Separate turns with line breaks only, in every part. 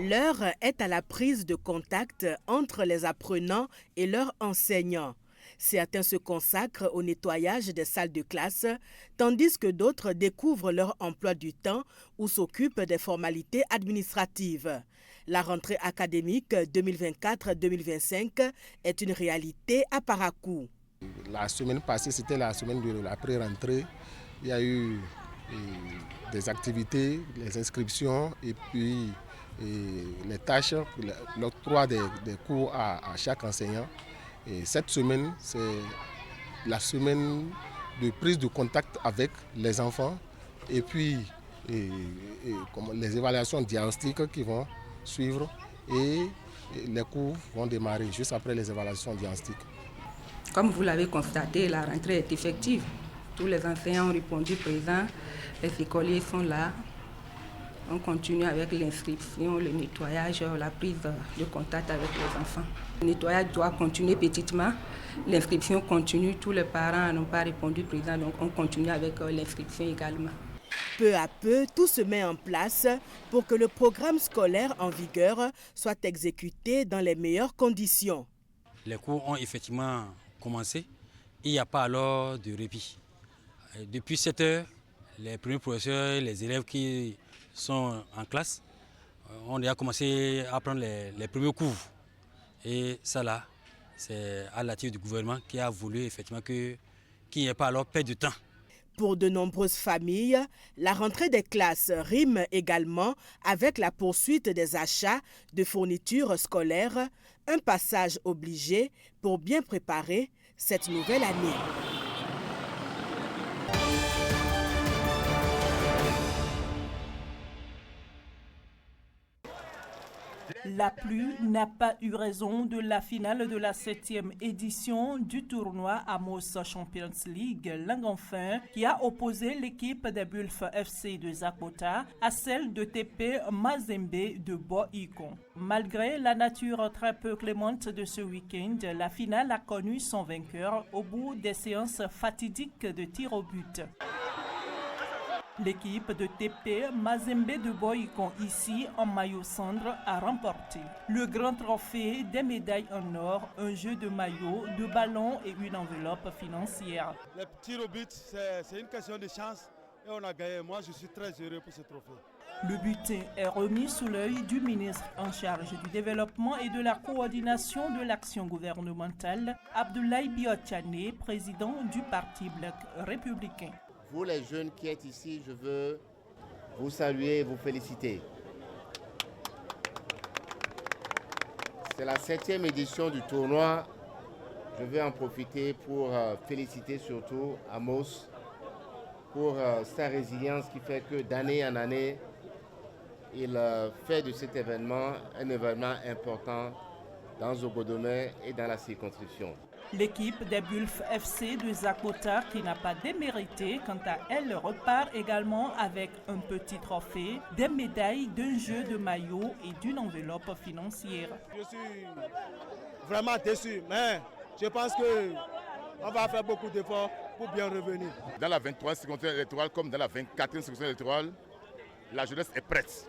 L'heure est à la prise de contact entre les apprenants et leurs enseignants. Certains se consacrent au nettoyage des salles de classe, tandis que d'autres découvrent leur emploi du temps ou s'occupent des formalités administratives. La rentrée académique 2024-2025 est une réalité à Parakou.
La semaine passée, c'était la semaine de la pré-rentrée. Il y a eu des activités, les inscriptions et puis les tâches, l'octroi des cours à chaque enseignant. Et cette semaine, c'est la semaine de prise de contact avec les enfants et puis les évaluations diagnostiques qui vont suivre et les cours vont démarrer juste après les évaluations diagnostiques.
Comme vous l'avez constaté, la rentrée est effective. Tous les enseignants ont répondu présents, les écoliers sont là. On continue avec l'inscription, le nettoyage, la prise de contact avec les enfants. Le nettoyage doit continuer petitement, l'inscription continue, tous les parents n'ont pas répondu présents, donc on continue avec l'inscription également.
Peu à peu, tout se met en place pour que le programme scolaire en vigueur soit exécuté dans les meilleures conditions.
Les cours ont effectivement commencé, il n'y a pas alors de répit. Depuis 7 heures, les premiers professeurs, les élèves qui sont en classe, on a commencé à prendre les premiers cours. Et ça là, c'est à l'initiative du gouvernement qui a voulu effectivement qu'il n'y ait pas alors perte de temps.
Pour de nombreuses familles, la rentrée des classes rime également avec la poursuite des achats de fournitures scolaires, un passage obligé pour bien préparer cette nouvelle année.
La pluie n'a pas eu raison de la finale de la 7e édition du tournoi Amos Champions League Langue-Enfin qui a opposé l'équipe des Bulf FC de Zakota à celle de TP Mazembe de Boikon. Malgré la nature très peu clémente de ce week-end, la finale a connu son vainqueur au bout des séances fatidiques de tir au but. L'équipe de TP Mazembe de Boikon, ici en maillot cendre, a remporté le grand trophée des médailles en or, un jeu de maillot, de ballons et une enveloppe financière.
Le tir au but, c'est une question de chance et on a gagné. Moi, je suis très heureux pour ce trophée.
Le butin est remis sous l'œil du ministre en charge du développement et de la coordination de l'action gouvernementale, Abdoulaye Biotchane, président du Parti Bloc républicain.
Vous les jeunes qui êtes ici, je veux vous saluer et vous féliciter. C'est la 7e édition du tournoi. Je vais en profiter pour féliciter surtout Amos pour sa résilience qui fait que d'année en année, il fait de cet événement un événement important dans Zogodomé et dans la circonscription.
L'équipe des Bulf FC de Zakota, qui n'a pas démérité, quant à elle, repart également avec un petit trophée, des médailles, d'un jeu de maillot et d'une enveloppe financière.
Je suis vraiment déçu, mais je pense qu'on va faire beaucoup d'efforts pour bien revenir.
Dans la 23e circonscription électorale comme dans la 24e circonscription électorale, la jeunesse est prête.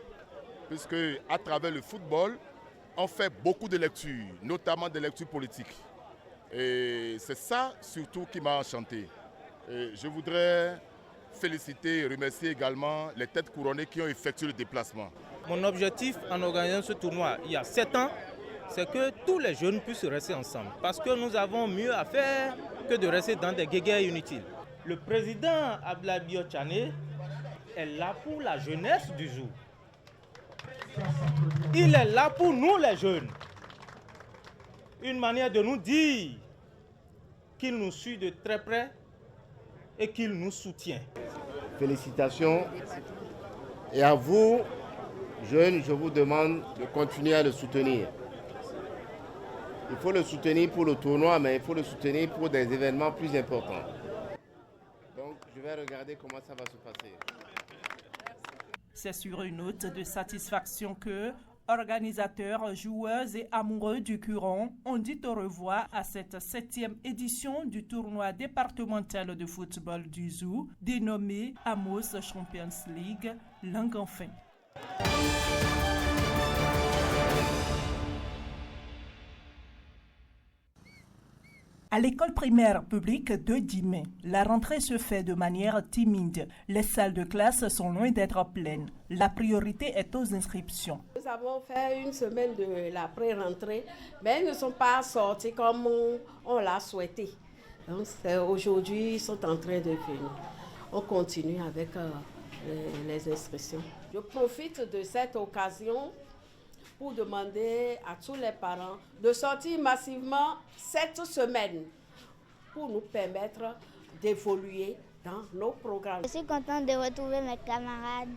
Puisque à travers le football, on fait beaucoup de lectures, notamment des lectures politiques. Et c'est ça surtout qui m'a enchanté. Et je voudrais féliciter et remercier également les têtes couronnées qui ont effectué le déplacement.
Mon objectif en organisant ce tournoi il y a 7 ans, c'est que tous les jeunes puissent rester ensemble. Parce que nous avons mieux à faire que de rester dans des guéguerres inutiles. Le président Abdoulaye Biotchane est là pour la jeunesse du Zou. Il est là pour nous les jeunes. Une manière de nous dire qu'il nous suit de très près et qu'il nous soutient.
Félicitations. Et à vous, jeunes, je vous demande de continuer à le soutenir. Il faut le soutenir pour le tournoi, mais il faut le soutenir pour des événements plus importants. Donc, je vais regarder comment ça va se passer.
C'est sur une note de satisfaction que organisateurs, joueurs et amoureux du Curon ont dit au revoir à cette 7e édition du tournoi départemental de football du Zou, dénommé Amos Champions League Langue-Enfin. À l'école primaire publique de Dimé, la rentrée se fait de manière timide. Les salles de classe sont loin d'être pleines. La priorité est aux inscriptions.
Nous avons fait une semaine de la pré-rentrée, mais ils ne sont pas sortis comme on l'a souhaité. Donc aujourd'hui, ils sont en train de venir. On continue avec les inscriptions. Je profite de cette occasion pour demander à tous les parents de sortir massivement cette semaine pour nous permettre d'évoluer dans nos programmes.
Je suis contente de retrouver mes camarades.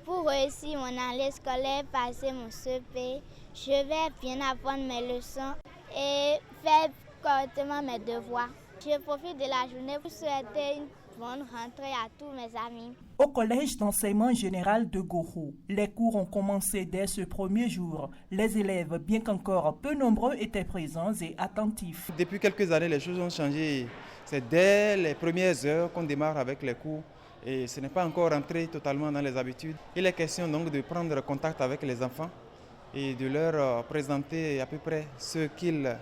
Pour réussir mon année scolaire, passer mon CP, je vais bien apprendre mes leçons et faire correctement mes devoirs. Je profite de la journée pour souhaiter une bonne rentrée à tous mes amis.
Au collège d'enseignement général de Goro, les cours ont commencé dès ce premier jour. Les élèves, bien qu'encore peu nombreux, étaient présents et attentifs.
Depuis quelques années, les choses ont changé. C'est dès les premières heures qu'on démarre avec les cours et ce n'est pas encore rentré totalement dans les habitudes. Il est question donc de prendre contact avec les enfants et de leur présenter à peu près ce qu'ils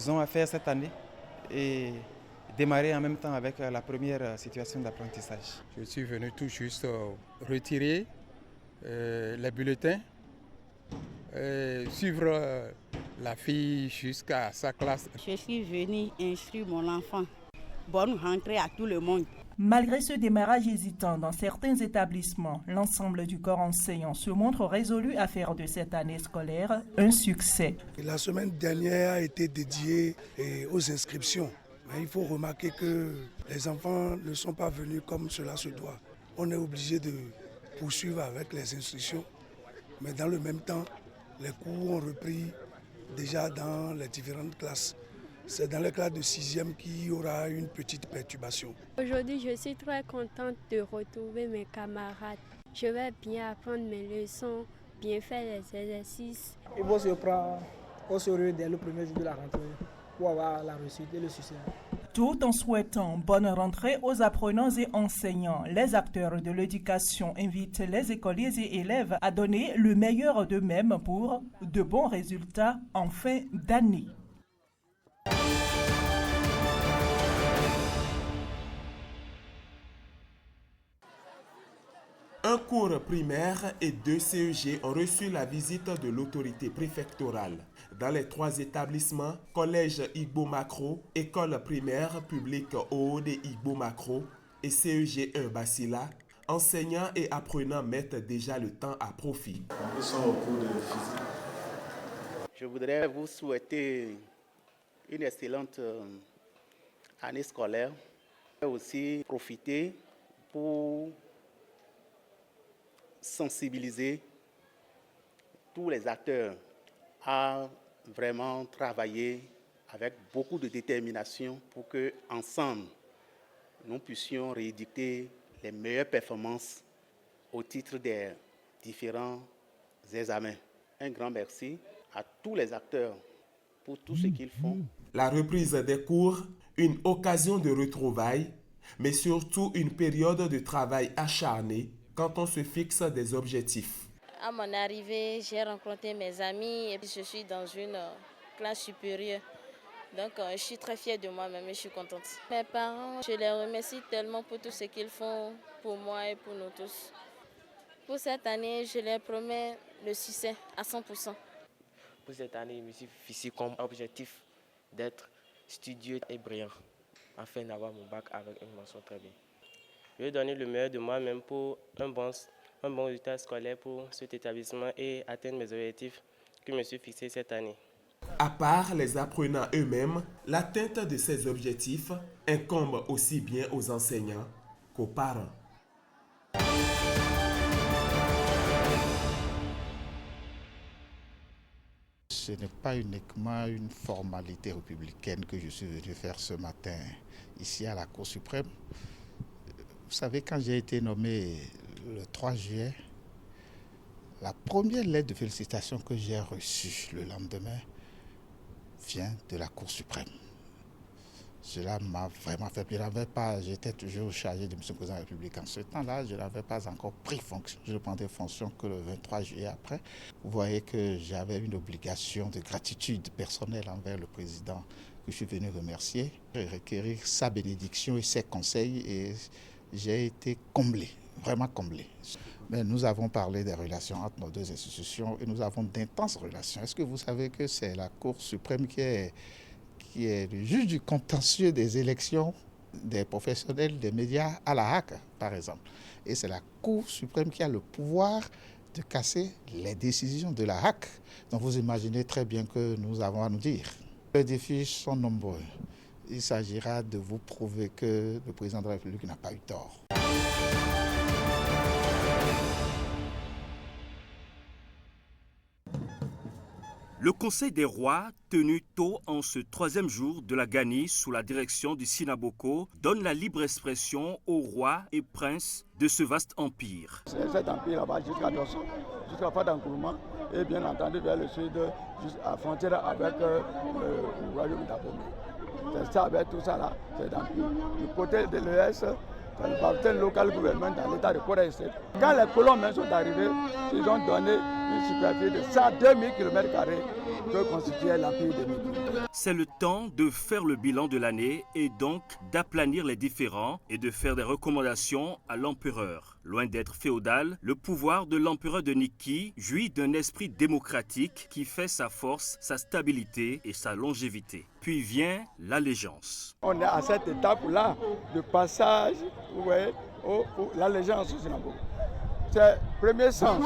ont à faire cette année et démarrer en même temps avec la première situation d'apprentissage.
Je suis venu tout juste retirer les bulletins, suivre la fille jusqu'à sa classe.
Je suis venue inscrire mon enfant. Bonne rentrée à tout le monde.
Malgré ce démarrage hésitant dans certains établissements, l'ensemble du corps enseignant se montre résolu à faire de cette année scolaire un succès.
La semaine dernière a été dédiée aux inscriptions. Mais il faut remarquer que les enfants ne sont pas venus comme cela se doit. On est obligé de poursuivre avec les instructions, mais dans le même temps, les cours ont repris déjà dans les différentes classes. C'est dans les classes de 6e qu'il y aura une petite perturbation.
Aujourd'hui, je suis très contente de retrouver mes camarades. Je vais bien apprendre mes leçons, bien faire les exercices.
Il faut se prendre au sérieux dès le premier jour de la rentrée pour avoir la réussite et le succès.
Tout en souhaitant bonne rentrée aux apprenants et enseignants, les acteurs de l'éducation invitent les écoliers et élèves à donner le meilleur d'eux-mêmes pour de bons résultats en fin d'année.
Un cours primaire et 2 CEG ont reçu la visite de l'autorité préfectorale. Dans les 3 établissements, Collège Igbo Macro, École primaire publique Aude Igbo Macro et CEG 1 Basila, enseignants et apprenants mettent déjà le temps à profit.
Ils sont au cours de physique.
Je voudrais vous souhaiter une excellente année scolaire et aussi profiter pour sensibiliser tous les acteurs à vraiment travailler avec beaucoup de détermination pour que ensemble nous puissions rééditer les meilleures performances au titre des différents examens. Un grand merci à tous les acteurs pour tout ce qu'ils font.
La reprise des cours, une occasion de retrouvailles, mais surtout une période de travail acharné quand on se fixe des objectifs.
À mon arrivée, j'ai rencontré mes amis et je suis dans une classe supérieure. Donc je suis très fière de moi-même et je suis contente. Mes parents, je les remercie tellement pour tout ce qu'ils font pour moi et pour nous tous. Pour cette année, je leur promets le succès à 100%.
Pour cette année, je me suis fixé comme objectif d'être studieux et brillant afin d'avoir mon bac avec une mention très bien. Je vais donner le meilleur de moi-même pour un bon résultat scolaire pour cet établissement et atteindre mes objectifs que je me suis fixés cette année.
À part les apprenants eux-mêmes, l'atteinte de ces objectifs incombe aussi bien aux enseignants qu'aux parents.
Ce n'est pas uniquement une formalité républicaine que je suis venu faire ce matin ici à la Cour suprême. Vous savez, quand j'ai été nommé le 3 juillet, la première lettre de félicitations que j'ai reçue le lendemain vient de la Cour suprême. Cela m'a vraiment fait plaisir. J'étais toujours chargé de M. le Président de la République. En ce temps-là, je n'avais pas encore pris fonction. Je prendrai fonction que le 23 juillet après. Vous voyez que j'avais une obligation de gratitude personnelle envers le Président que je suis venu remercier, requérir sa bénédiction et ses conseils, et j'ai été comblé, vraiment comblé. Mais nous avons parlé des relations entre nos deux institutions et nous avons d'intenses relations. Est-ce que vous savez que c'est la Cour suprême qui est le juge du contentieux des élections des professionnels des médias à la HAC, par exemple. Et c'est la Cour suprême qui a le pouvoir de casser les décisions de la HAC. Donc vous imaginez très bien que nous avons à nous dire. Les défis sont nombreux. Il s'agira de vous prouver que le président de la République n'a pas eu tort.
Le Conseil des rois, tenu tôt en ce 3e jour de la Gani sous la direction du Sinaboko, donne la libre expression aux rois et princes de ce vaste empire.
Cet empire là-bas jusqu'à Dosso, jusqu'à Fadankourma, et bien entendu vers le sud, à la frontière avec le royaume d'Abomey. C'est ça, avec tout ça là, c'est l'empire. Du côté de l'ES, c'est le parti local gouvernement dans l'état de Corée. Quand les colons sont arrivés, ils ont donné une superficie de 102 000 km² que constituait l'empire de Midi.
C'est le temps de faire le bilan de l'année et donc d'aplanir les différends et de faire des recommandations à l'empereur. Loin d'être féodal, le pouvoir de l'empereur de Nikki jouit d'un esprit démocratique qui fait sa force, sa stabilité et sa longévité. Puis vient l'allégeance.
On est à cette étape-là de passage l'allégeance au Sinaboko. C'est le premier sens.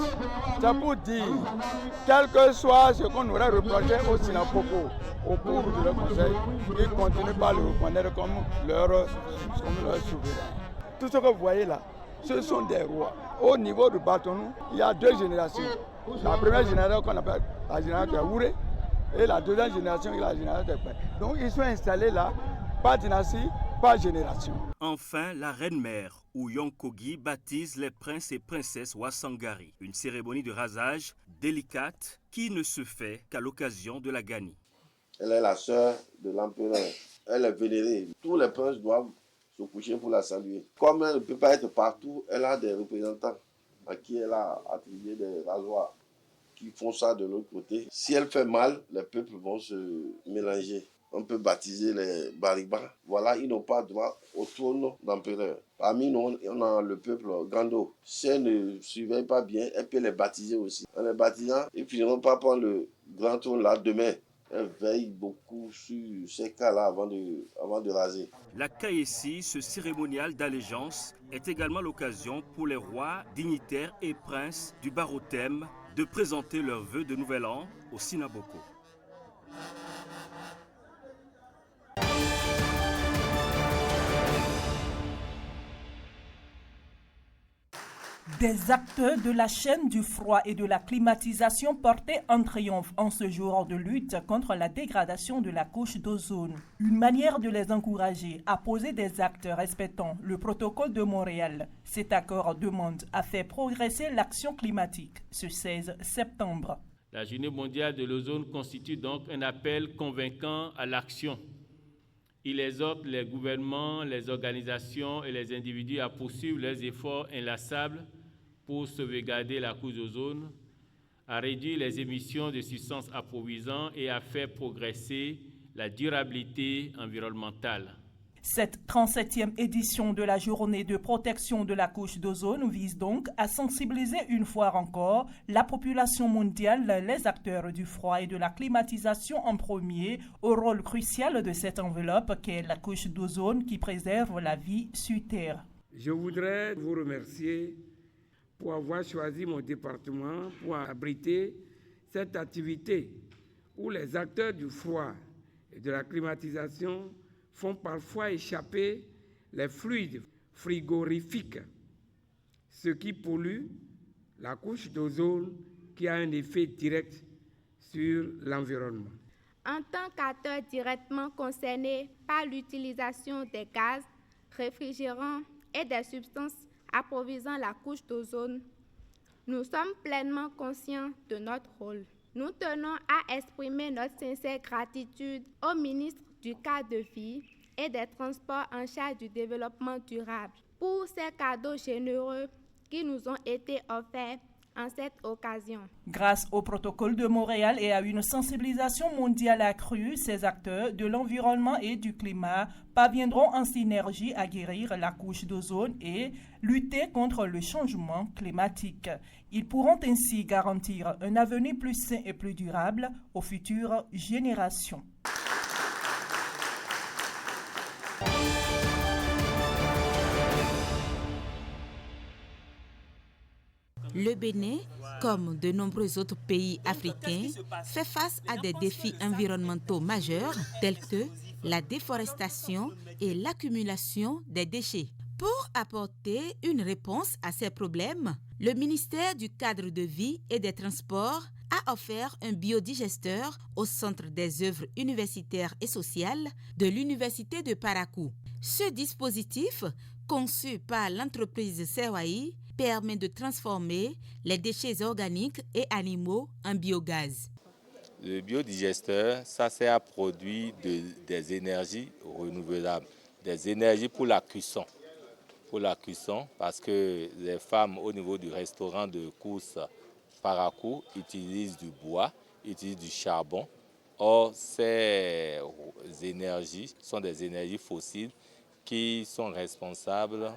C'est pour dire, quel que soit ce qu'on aurait reproché au Sinaboko, au cours de leur conseil, ils ne continuent pas à le reconnaître comme leur souverain. Tout ce que vous voyez là, ce sont des rois. Au niveau du Batonou, il y a 2 générations. La première génération qu'on appelle la génération de Ouré, et la deuxième génération est la génération de Père. Donc ils sont installés là, par dynastie, par génération.
Enfin, la reine-mère, ou Yonkogi, baptise les princes et princesses Wasangari. Une cérémonie de rasage délicate qui ne se fait qu'à l'occasion de la Gani.
Elle est la sœur de l'empereur. Elle est vénérée. Tous les princes doivent se coucher pour la saluer. Comme elle ne peut pas être partout, elle a des représentants à qui elle a attribué des rasoirs qui font ça de l'autre côté. Si elle fait mal, les peuples vont se mélanger. On peut baptiser les Bariba. Voilà, ils n'ont pas droit au trône d'empereur. Parmi nous, on a le peuple Gando. Si elle ne surveille pas bien, elle peut les baptiser aussi. En les baptisant, ils finiront pas prendre le grand trône là demain. Elle veille beaucoup sur ces cas-là avant de raser.
La Kaessi, ce cérémonial d'allégeance, est également l'occasion pour les rois, dignitaires et princes du Barothème de présenter leurs vœux de nouvel an au Sinaboko.
Des acteurs de la chaîne du froid et de la climatisation portaient en triomphe en ce jour de lutte contre la dégradation de la couche d'ozone. Une manière de les encourager à poser des actes respectant le protocole de Montréal. Cet accord demande à faire progresser l'action climatique ce 16 septembre.
La Journée mondiale de l'ozone constitue donc un appel convaincant à l'action. Il exhorte les gouvernements, les organisations et les individus à poursuivre leurs efforts inlassables pour sauvegarder la couche d'ozone, à réduire les émissions de substances appauvisantes et à faire progresser la durabilité environnementale.
Cette 37e édition de la Journée de protection de la couche d'ozone vise donc à sensibiliser une fois encore la population mondiale, les acteurs du froid et de la climatisation en premier, au rôle crucial de cette enveloppe qu'est la couche d'ozone qui préserve la vie sur Terre.
Je voudrais vous remercier pour avoir choisi mon département pour abriter cette activité où les acteurs du froid et de la climatisation font parfois échapper les fluides frigorifiques, ce qui pollue la couche d'ozone qui a un effet direct sur l'environnement.
En tant qu'acteurs directement concernés par l'utilisation des gaz, réfrigérants et des substances approvisionant la couche d'ozone, nous sommes pleinement conscients de notre rôle. Nous tenons à exprimer notre sincère gratitude au ministre du cadre de vie et des transports en charge du développement durable pour ces cadeaux généreux qui nous ont été offerts en cette occasion.
Grâce au protocole de Montréal et à une sensibilisation mondiale accrue, ces acteurs de l'environnement et du climat parviendront en synergie à guérir la couche d'ozone et lutter contre le changement climatique. Ils pourront ainsi garantir un avenir plus sain et plus durable aux futures générations.
Le Bénin, comme de nombreux autres pays africains, fait face à des défis environnementaux majeurs tels que la déforestation et l'accumulation des déchets. Pour apporter une réponse à ces problèmes, le ministère du Cadre de vie et des Transports a offert un biodigesteur au Centre des œuvres universitaires et sociales de l'Université de Parakou. Ce dispositif, conçu par l'entreprise Serwaï, permet de transformer les déchets organiques et animaux en biogaz.
Le biodigesteur, ça sert à produire des énergies renouvelables, des énergies pour la cuisson. Parce que les femmes au niveau du restaurant de course Parakou utilisent du bois, utilisent du charbon. Or, ces énergies sont des énergies fossiles qui sont responsables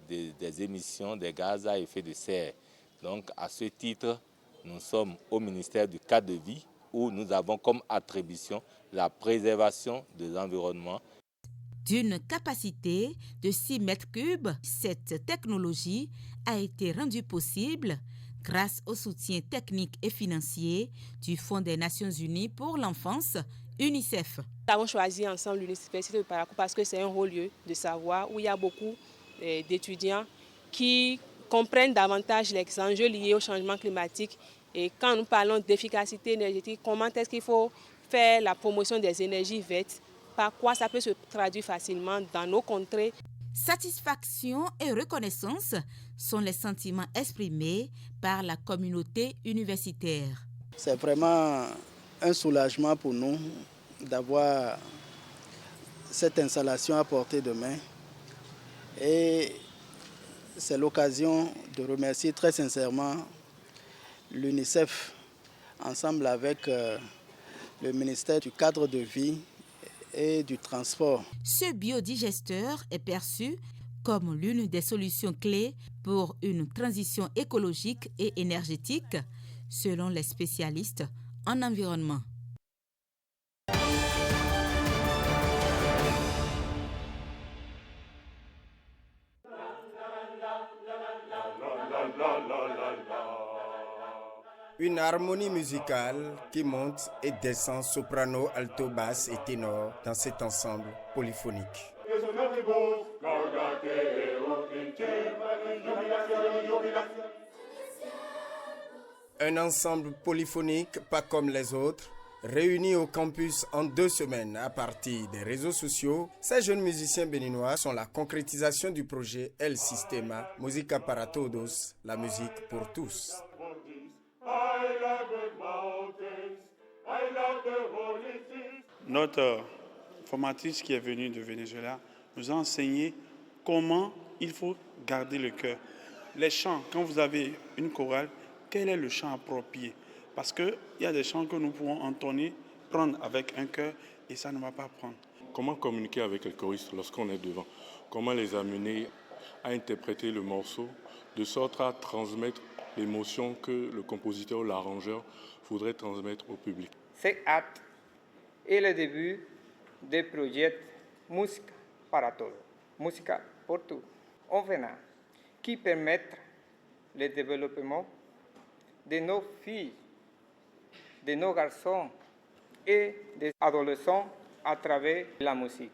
des émissions des gaz à effet de serre. Donc, à ce titre, nous sommes au ministère du Cadre de vie où nous avons comme attribution la préservation de l'environnement.
D'une capacité de 6 mètres cubes, cette technologie a été rendue possible grâce au soutien technique et financier du Fonds des Nations Unies pour l'enfance, UNICEF.
Nous avons choisi ensemble l'Université de Parakou parce que c'est un haut lieu de savoir où il y a beaucoup d'étudiants qui comprennent davantage les enjeux liés au changement climatique. Et quand nous parlons d'efficacité énergétique, comment est-ce qu'il faut faire la promotion des énergies vertes, par quoi ça peut se traduire facilement dans nos contrées.
Satisfaction et reconnaissance sont les sentiments exprimés par la communauté universitaire.
C'est vraiment un soulagement pour nous d'avoir cette installation à portée de main. Et c'est l'occasion de remercier très sincèrement l'UNICEF, ensemble avec le ministère du Cadre de vie et du Transport.
Ce biodigesteur est perçu comme l'une des solutions clés pour une transition écologique et énergétique, selon les spécialistes en environnement.
Une harmonie musicale qui monte et descend soprano, alto, basse et ténor dans cet ensemble polyphonique. Un ensemble polyphonique pas comme les autres, réunis au campus en 2 semaines à partir des réseaux sociaux, ces jeunes musiciens béninois sont la concrétisation du projet El Sistema, Musica para Todos, la musique pour tous.
Notre formatrice qui est venue de Venezuela nous a enseigné comment il faut garder le cœur. Les chants, quand vous avez une chorale, quel est le chant approprié? Parce qu'il y a des chants que nous pouvons entonner, prendre avec un cœur et ça ne va pas prendre.
Comment communiquer avec les choristes lorsqu'on est devant? Comment les amener à interpréter le morceau de sorte à transmettre l'émotion que le compositeur ou l'arrangeur voudrait transmettre au public?
Cet acte est le début du projet Música para Todos, Música pour tous, OVENA, qui permet le développement de nos filles, de nos garçons et des adolescents à travers la musique.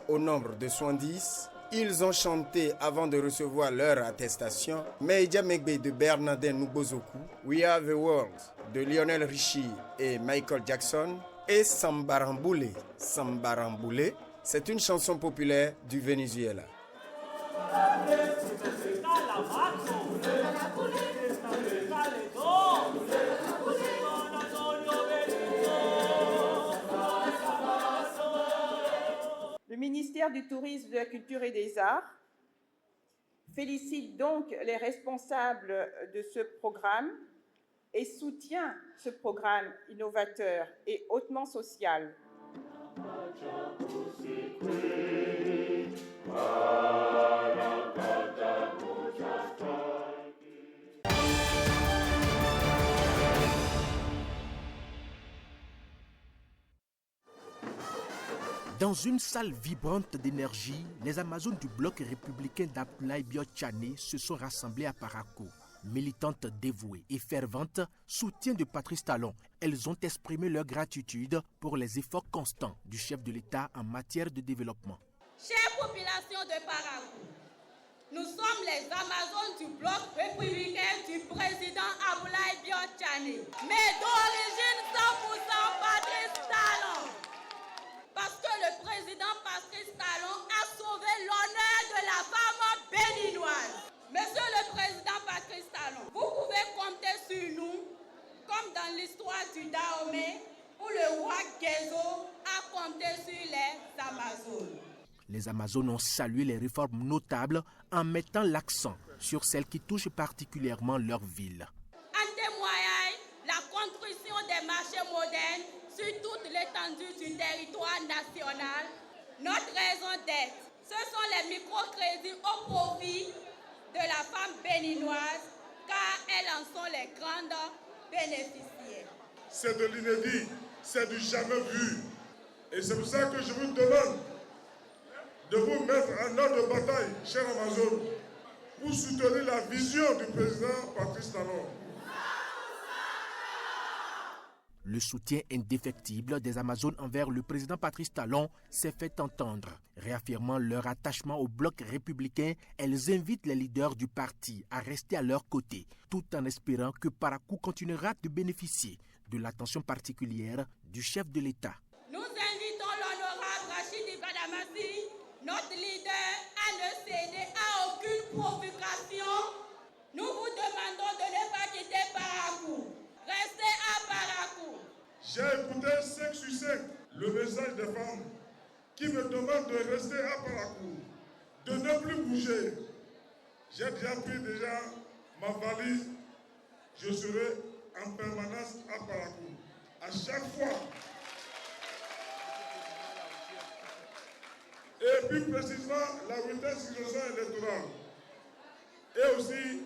Au nombre de 70, ils ont chanté avant de recevoir leur attestation Meija Megbe de Bernardin Nubozoku, We Are the World de Lionel Richie et Michael Jackson et Sambaramboulé. Sambaramboulé, c'est une chanson populaire du Venezuela.
ministère du Tourisme, de la Culture et des Arts félicite donc les responsables de ce programme et soutient ce programme innovateur et hautement social.
Dans une salle vibrante d'énergie, les Amazones du bloc républicain d'Abdoulaye Biotchane se sont rassemblées à Parakou. Militantes dévouées et ferventes, soutien de Patrice Talon, elles ont exprimé leur gratitude pour les efforts constants du chef de l'État en matière de développement.
Chère population de Parakou, nous sommes les Amazones du bloc républicain du président Abdoulaye Biotchane, mais d'origine 100% Patrice Talon. Parce que le président Patrice Talon a sauvé l'honneur de la femme béninoise. Monsieur le président Patrice Talon, vous pouvez compter sur nous, comme dans l'histoire du Dahomey, où le roi Guézo a compté sur les Amazones.
Les Amazones ont salué les réformes notables en mettant l'accent sur celles qui touchent particulièrement leur ville.
En témoignage, la construction des marchés modernes sur toute l'étendue du territoire national, notre raison d'être, ce sont les microcrédits au profit de la femme béninoise, car elles en sont les grandes bénéficiaires.
C'est de l'inédit, c'est du jamais vu. Et c'est pour ça que je vous demande de vous mettre en ordre de bataille, cher Amazon, pour soutenir la vision du président Patrice Talon.
Le soutien indéfectible des Amazones envers le président Patrice Talon s'est fait entendre. Réaffirmant leur attachement au bloc républicain, elles invitent les leaders du parti à rester à leur côté, tout en espérant que Parakou continuera de bénéficier de l'attention particulière du chef de l'État.
Nous invitons l'honorable Rachidi Badamassi, notre leader, à ne céder à aucune provocation. Nous vous demandons de ne pas quitter Parakou. Restez à Parakou.
J'ai écouté 5 sur 5 le message des femmes qui me demandent de rester à Parakou, de ne plus bouger. J'ai déjà pris ma valise. Je serai en permanence à Parakou. À chaque fois. Et plus précisément, la 8e circonscription électorale. Et aussi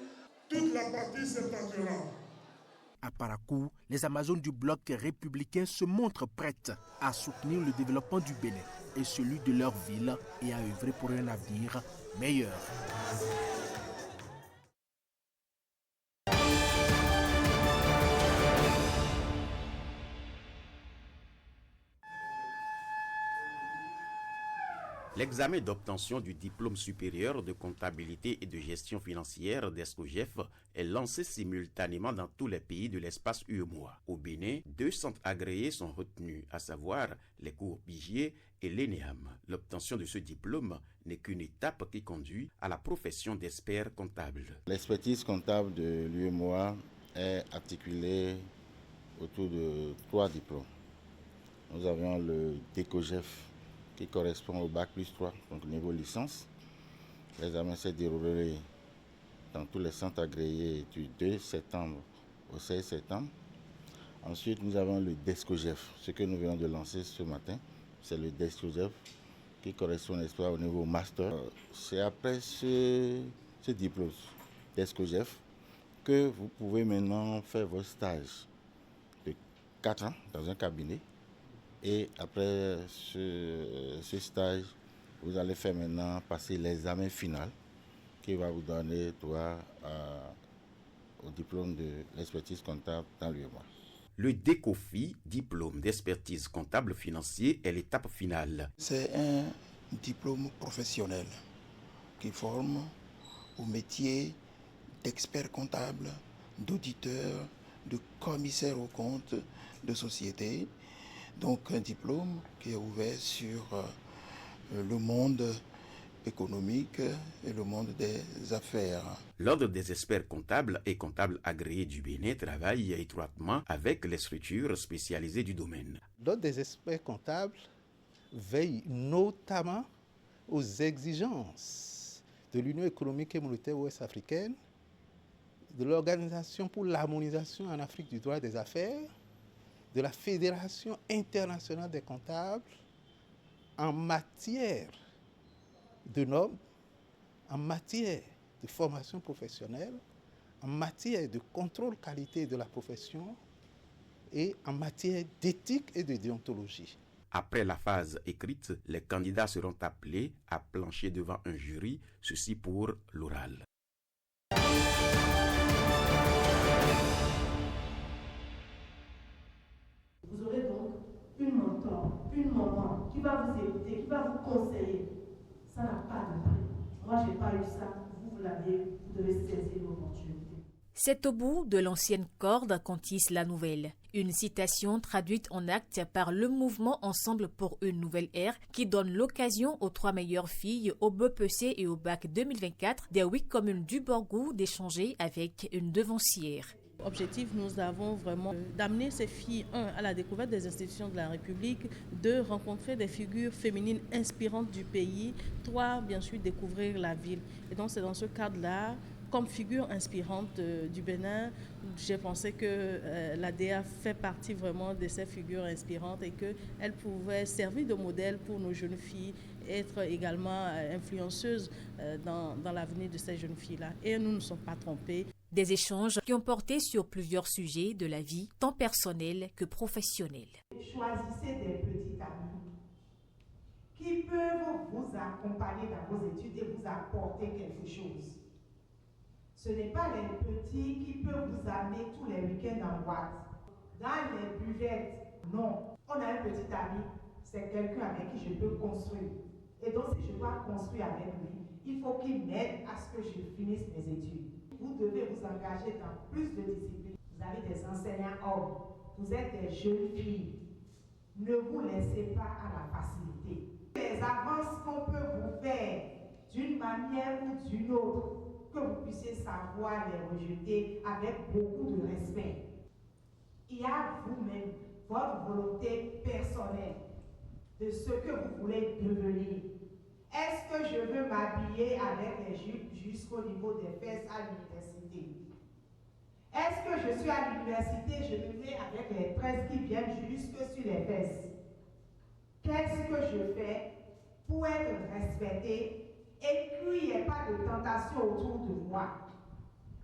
toute la partie septentrionale.
À Parakou, les Amazones du bloc républicain se montrent prêtes à soutenir le développement du Bénin et celui de leur ville et à œuvrer pour un avenir meilleur.
L'examen d'obtention du diplôme supérieur de comptabilité et de gestion financière d'ESCOGEF est lancé simultanément dans tous les pays de l'espace UEMOA. Au Bénin, 2 centres agréés sont retenus, à savoir les cours Pigier et l'ENEAM. L'obtention de ce diplôme n'est qu'une étape qui conduit à la profession d'expert comptable.
L'expertise comptable de l'UEMOA est articulée autour de 3 diplômes. Nous avions le DECOGEF qui correspond au bac plus 3, donc niveau licence. L'examen s'est déroulé dans tous les centres agréés du 2 septembre au 16 septembre. Ensuite, nous avons le DESCOGEF, ce que nous venons de lancer ce matin. C'est le DESCOGEF qui correspond au niveau master. C'est après ce diplôme DESCOGEF que vous pouvez maintenant faire vos stages de 4 ans dans un cabinet. Et après ce stage, vous allez faire maintenant passer l'examen final qui va vous donner droit au diplôme de l'expertise comptable dans l'UEMOA.
Le DECOFI, diplôme d'expertise comptable financier, est l'étape finale.
C'est un diplôme professionnel qui forme au métier d'expert comptable, d'auditeur, de commissaire aux comptes de société. Donc un diplôme qui est ouvert sur le monde économique et le monde des affaires.
L'Ordre des experts comptables et comptables agréés du Bénin travaille étroitement avec les structures spécialisées du domaine.
L'Ordre des experts comptables veille notamment
aux exigences de l'Union économique et monétaire ouest-africaine, de l'Organisation pour l'harmonisation en Afrique du droit des affaires, de la Fédération internationale des comptables en matière de normes, en matière de formation professionnelle, en matière de contrôle qualité de la profession et en matière d'éthique et de déontologie.
Après la phase écrite, les candidats seront appelés à plancher devant un jury, ceci pour l'oral.
Vous aurez donc une mentor, une maman qui va vous écouter, qui va vous conseiller. Ça n'a pas de prix. Moi, je n'ai pas eu ça. Vous l'avez, vous devez saisir l'opportunité.
C'est au bout de l'ancienne corde qu'on tisse la nouvelle. Une citation traduite en actes par le mouvement Ensemble pour une nouvelle ère qui donne l'occasion aux 3 meilleures filles au BEPC et au bac 2024 des 8 communes du Borgou d'échanger avec une devancière.
Objectif, nous avons vraiment d'amener ces filles, à la découverte des institutions de la République, 2, rencontrer des figures féminines inspirantes du pays, 3, bien sûr, découvrir la ville. Et donc c'est dans ce cadre-là, comme figure inspirante du Bénin, j'ai pensé que l'ADA fait partie vraiment de ces figures inspirantes et qu'elle pouvait servir de modèle pour nos jeunes filles, être également influenceuse dans l'avenir de ces jeunes filles-là. Et nous ne nous sommes pas trompés.
Des échanges qui ont porté sur plusieurs sujets de la vie, tant personnelle que professionnelle.
Choisissez des petits amis qui peuvent vous accompagner dans vos études et vous apporter quelque chose. Ce n'est pas les petits qui peuvent vous amener tous les week-ends en boîte, dans les buvettes. Non, on a un petit ami, c'est quelqu'un avec qui je peux construire. Et donc, si je dois construire avec lui, il faut qu'il m'aide à ce que je finisse mes études. Vous devez vous engager dans plus de disciplines. Vous avez des enseignants hommes, vous êtes des jeunes filles. Ne vous laissez pas à la facilité. Les avances qu'on peut vous faire d'une manière ou d'une autre, que vous puissiez savoir les rejeter avec beaucoup de respect. Il y a vous-même votre volonté personnelle de ce que vous voulez devenir. Est-ce que je veux m'habiller avec les jupes jusqu'au niveau des fesses à l'université? Est-ce que je suis à l'université, je me mets avec les tresses qui viennent jusque sur les fesses? Qu'est-ce que je fais pour être respectée et qu'il n'y ait pas de tentation autour de moi?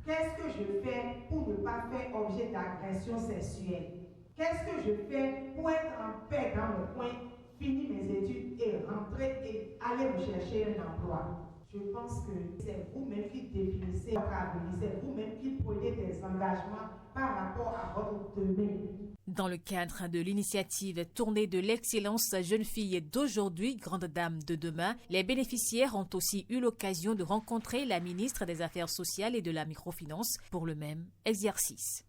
Qu'est-ce que je fais pour ne pas faire objet d'agression sexuelle? Qu'est-ce que je fais pour être en paix dans mon coin, finir mes études et rentrer et aller rechercher un emploi? Je pense que c'est vous-même qui définissez votre avenir, c'est vous-même qui prenez des engagements par rapport à votre demain.
Dans le cadre de l'initiative Tournée de l'excellence jeune fille d'aujourd'hui, grande dame de demain, les bénéficiaires ont aussi eu l'occasion de rencontrer la ministre des Affaires sociales et de la microfinance pour le même exercice.